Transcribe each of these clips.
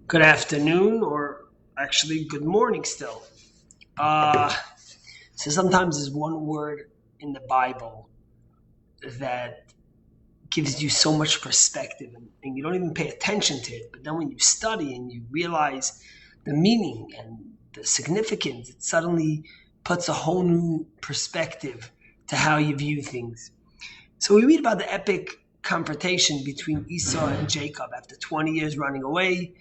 Good afternoon, or actually good morning still. Uh, so sometimes there's one word in the Bible that gives you so much perspective and you don't even pay attention to it. But then when you study and you realize the meaning and the significance, it suddenly puts a whole new perspective to how you view things. So we read about the epic confrontation between Esau and Jacob after 20 years running away.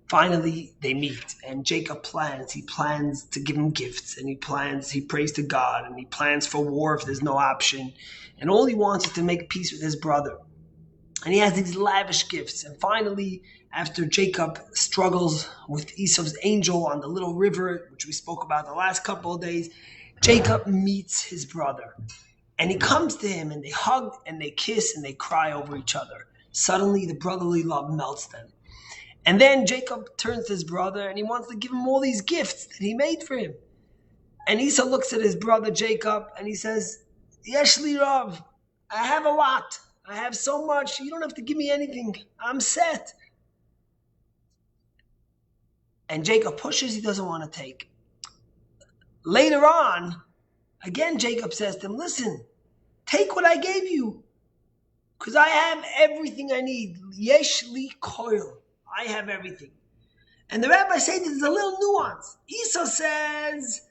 Finally, they meet, and Jacob plans. He plans to give him gifts, and he prays to God, and he plans for war if there's no option. And all he wants is to make peace with his brother. And he has these lavish gifts. And finally, after Jacob struggles with Esau's angel on the little river, which we spoke about the last couple of days, Jacob meets his brother. And he comes to him, and they hug, and they kiss, and they cry over each other. Suddenly, the brotherly love melts them. And then Jacob turns to his brother and he wants to give him all these gifts that he made for him. And Esau looks at his brother Jacob and he says, Yeshli Rav, I have a lot. I have so much. You don't have to give me anything. I'm set. And Jacob pushes, he doesn't want to take. Later on, again, Jacob says to him, listen, take what I gave you because I have everything I need. Yeshli Koil. I have everything. And the rabbi says there's a little nuance. Esau says,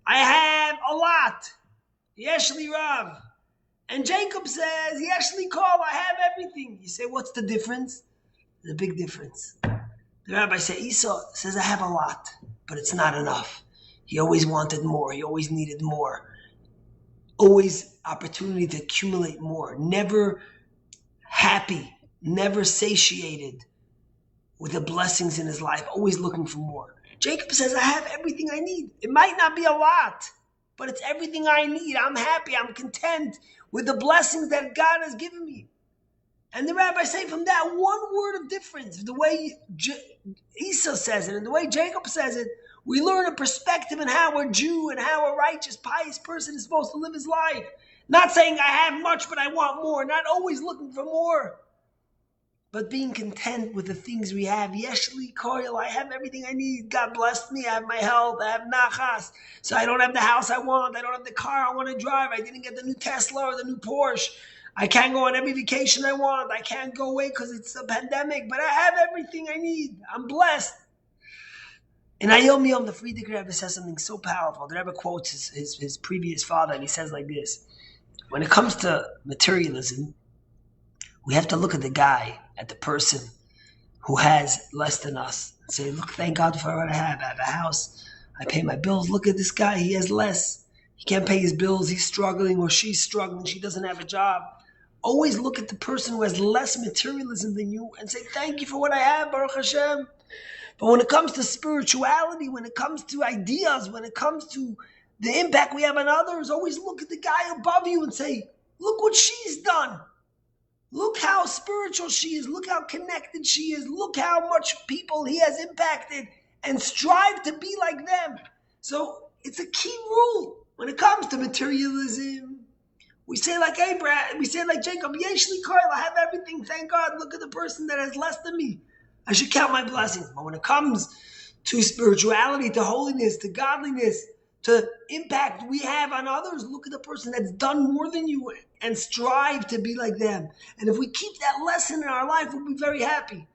I have a lot. Yeshli Rav. And Jacob says, Yeshli Kol, I have everything. You say, what's the difference? There's a big difference. The rabbi says, Esau says, I have a lot, but it's not enough. He always wanted more. He always needed more. Always opportunity to accumulate more. Never happy. Never satiated with the blessings in his life, always looking for more. Jacob says, I have everything I need. It might not be a lot, but it's everything I need. I'm happy. I'm content with the blessings that God has given me. And the rabbi say from that one word of difference, the way Esau says it and the way Jacob says it, we learn a perspective in how a Jew and how a righteous, pious person is supposed to live his life. Not saying I have much, but I want more. Not always looking for more, but being content with the things we have. Yeshli Koil, I have everything I need. God blessed me. I have my health. I have nachas. So I don't have the house I want. I don't have the car I want to drive. I didn't get the new Tesla or the new Porsche. I can't go on every vacation I want. I can't go away because it's a pandemic, but I have everything I need. I'm blessed. And Ayom Yom, the Frierdiker Rebbe says something so powerful. The Rebbe quotes his previous father, and he says like this: when it comes to materialism, we have to look at the guy, at the person who has less than us, and say, look, thank God for what I have. I have a house. I pay my bills. Look at this guy. He has less. He can't pay his bills. He's struggling, or she's struggling. She doesn't have a job. Always look at the person who has less materialism than you and say, thank you for what I have, Baruch Hashem. But when it comes to spirituality, when it comes to ideas, when it comes to the impact we have on others, always look at the guy above you and say, look what she's done. Look how spiritual she is. Look how connected she is. Look how much people he has impacted, and strive to be like them. So it's a key rule when it comes to materialism. We say like Abraham, we say like Jacob, Yeshli Koil, I have everything, thank God. Look at the person that has less than me. I should count my blessings. But when it comes to spirituality, to holiness, to godliness, to impact we have on others, look at the person that's done more than you and strive to be like them. And if we keep that lesson in our life, we'll be very happy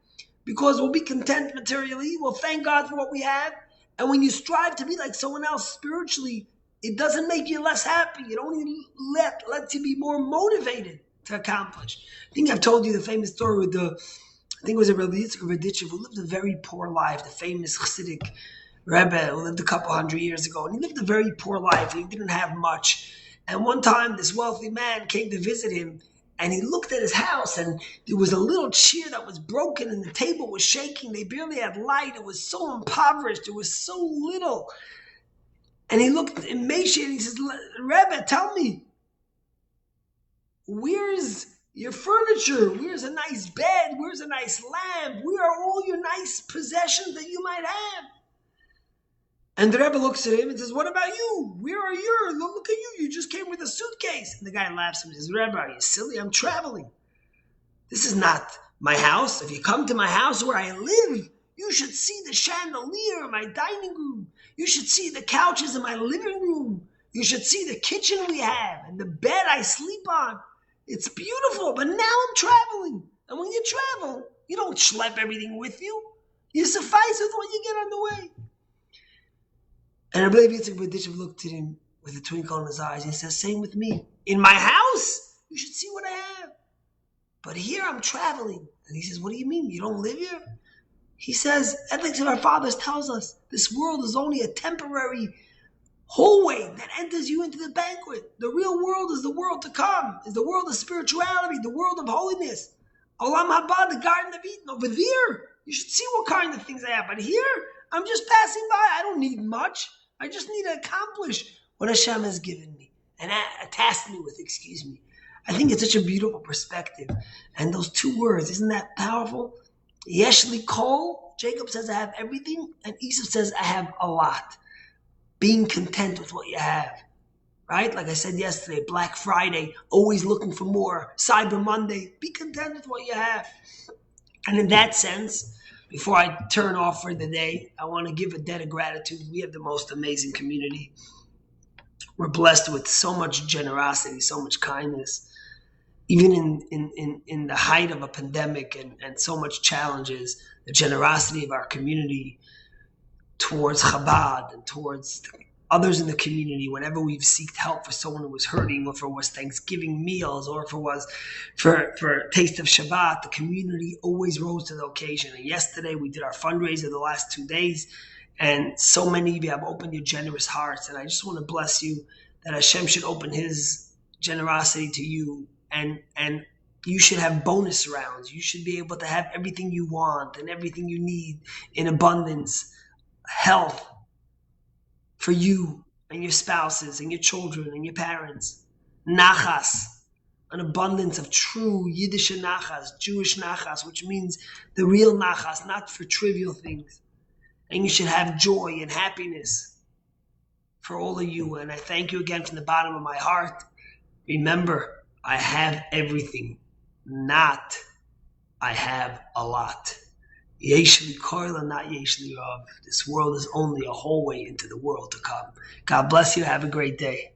because we'll be content materially. We'll thank God for what we have. And when you strive to be like someone else spiritually, it doesn't make you less happy. It only lets you be more motivated to accomplish. I think I've told you the famous story with I think it was a Yiztchok Berditchev who lived a very poor life, the famous Chassidic Rebbe who lived a couple hundred years ago. And he lived a very poor life. He didn't have much. And one time this wealthy man came to visit him and he looked at his house and there was a little chair that was broken and the table was shaking. They barely had light. It was so impoverished. It was so little. And he looked emaciated. He says, Rebbe, tell me, where's your furniture? Where's a nice bed? Where's a nice lamp? Where are all your nice possessions that you might have? And the Rebbe looks at him and says, what about you? Where are yours? Look at you. You just came with a suitcase. And the guy laughs and says, Rebbe, are you silly? I'm traveling. This is not my house. If you come to my house where I live, You should see the chandelier in my dining room. You should see the couches in my living room. You should see the kitchen we have and the bed I sleep on. It's beautiful, but now I'm traveling. And when you travel, you don't schlep everything with you. You suffice with what you get on the way. And I believe Yiztchok Berditchev looked at him with a twinkle in his eyes and he says, same with me. In my house, you should see what I have. But here I'm traveling. And he says, what do you mean? You don't live here? He says, ethics of our fathers tells us this world is only a temporary hallway that enters you into the banquet. The real world is the world to come, is the world of spirituality, the world of holiness. Olam haba, the Garden of Eden. Over there, you should see what kind of things I have. But here, I'm just passing by. I don't need much. I just need to accomplish what Hashem has given me and tasked me with, I think it's such a beautiful perspective. And those two words, isn't that powerful? Yesh li kol, Jacob says I have everything, and Esau says I have a lot. Being content with what you have, right? Like I said yesterday, Black Friday, always looking for more. Cyber Monday, be content with what you have. And in that sense, before I turn off for the day, I want to give a debt of gratitude. We have the most amazing community. We're blessed with so much generosity, so much kindness. Even in the height of a pandemic and so much challenges, the generosity of our community towards Chabad and towards others in the community, whenever we've sought help for someone who was hurting, or if it was Thanksgiving meals, or if it was for Taste of Shabbat, the community always rose to the occasion. And yesterday we did our fundraiser the last 2 days, and so many of you have opened your generous hearts. And I just want to bless you that Hashem should open his generosity to you, and you should have bonus rounds. You should be able to have everything you want and everything you need in abundance. Health for you and your spouses and your children and your parents. Nachas, an abundance of true Yiddish nachas, Jewish nachas, which means the real nachas, not for trivial things. And you should have joy and happiness for all of you. And I thank you again from the bottom of my heart. Remember, I have everything, not I have a lot. Yeshli Koila, not Yeshli Rav. This world is only a hallway into the world to come. God bless you. Have a great day.